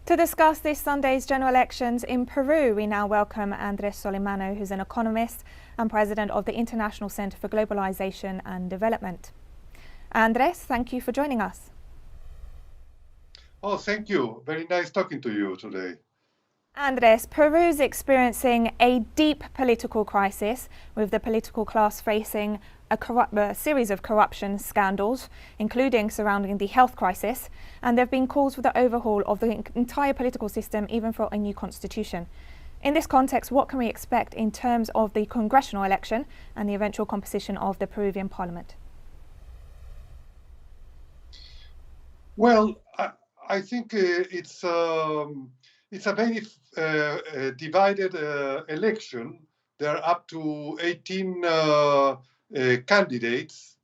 To discuss this Sunday's general elections in Peru, we now welcome Andres Solimano, who's an economist and president of the International Center for Globalization and Development. Andres, thank you for joining us. Oh, thank you. Very nice talking to you today. Andres, Peru's experiencing a deep political crisis, with the political class facing a series of corruption scandals, including surrounding the health crisis, and there have been calls for the overhaul of the entire political system, even for a new constitution. In this context, what can we expect in terms of the congressional election and the eventual composition of the Peruvian parliament? Well, I think it's a very divided election. There are up to 18 candidates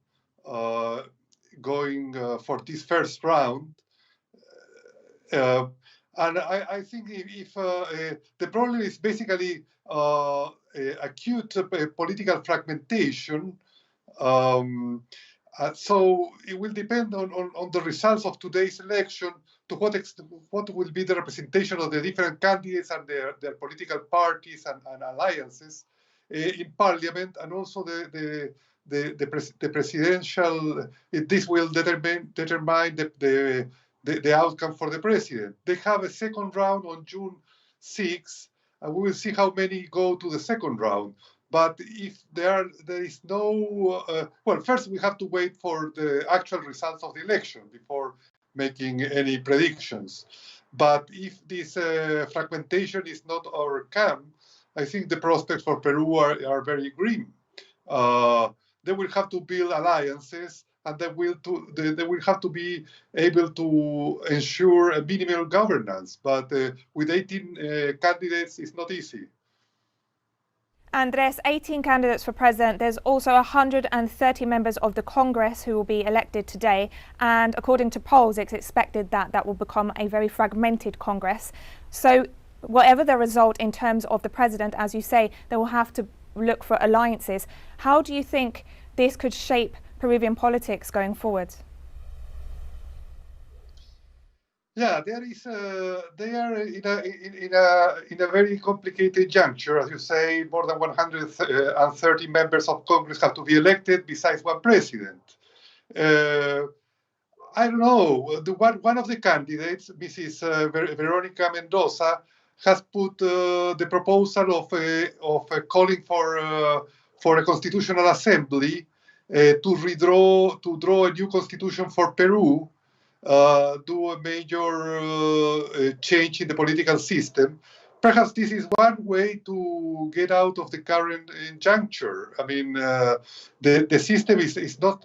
going for this first round. And I think if the problem is basically acute political fragmentation. So it will depend on the results of today's election to what will be the representation of the different candidates and their political parties and alliances in parliament, and also the presidential. This will determine the outcome for the president. They have a second round on June 6th, and we will see how many go to the second round. But if there is no, well, first we have to wait for the actual results of the election before making any predictions. But if this fragmentation is not overcome, I think the prospects for Peru are very grim. They will have to build alliances, and they will have to be able to ensure a minimal governance. But with 18 candidates, it's not easy. Andres, 18 candidates for president. There's also 130 members of the Congress who will be elected today. And according to polls, it's expected that that will become a very fragmented Congress. So whatever the result in terms of the president, as you say, they will have to look for alliances. How do you think this could shape Peruvian politics going forward? Yeah, they are in a very complicated juncture. As you say, more than 130 members of Congress have to be elected, besides one president. I don't know. One of the candidates, Mrs. Veronica Mendoza, has put the proposal of calling for a constitutional assembly to draw a new constitution for Peru. Do a major change in the political system. Perhaps this is one way to get out of the current juncture. I mean, the system is not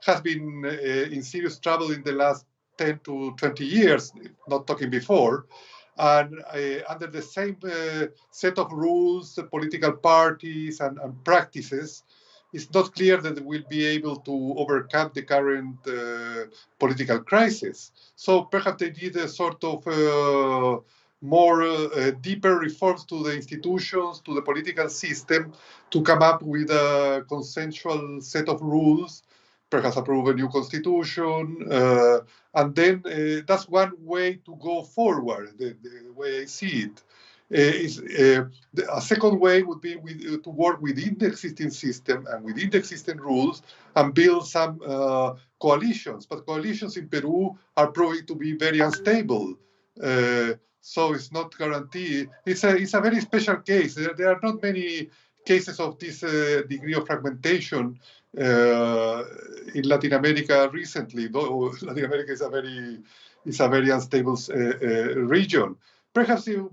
has been in serious trouble in the last 10 to 20 years, not talking before. And under the same set of rules, political parties and practices, it's not clear that it will be able to overcome the current political crisis. So perhaps they need a sort of more deeper reforms to the institutions, to the political system, to come up with a consensual set of rules, perhaps approve a new constitution, and then that's one way to go forward, the way I see it. A second way would be to work within the existing system and within the existing rules and build some coalitions. But coalitions in Peru are proving to be very unstable. So it's not guaranteed. It's a very special case. There are not many cases of this degree of fragmentation in Latin America recently, though Latin America is a very unstable region. Perhaps you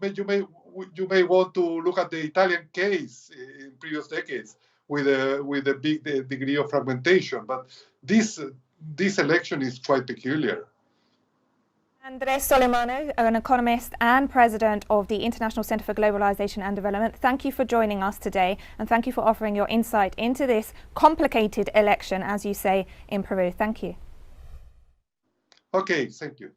may want to look at the Italian case in previous decades with a big degree of fragmentation, but this election is quite peculiar. Andres Solimano, an economist and president of the International Center for Globalization and Development, thank you for joining us today, and thank you for offering your insight into this complicated election, as you say, in Peru. Thank you. Okay, thank you.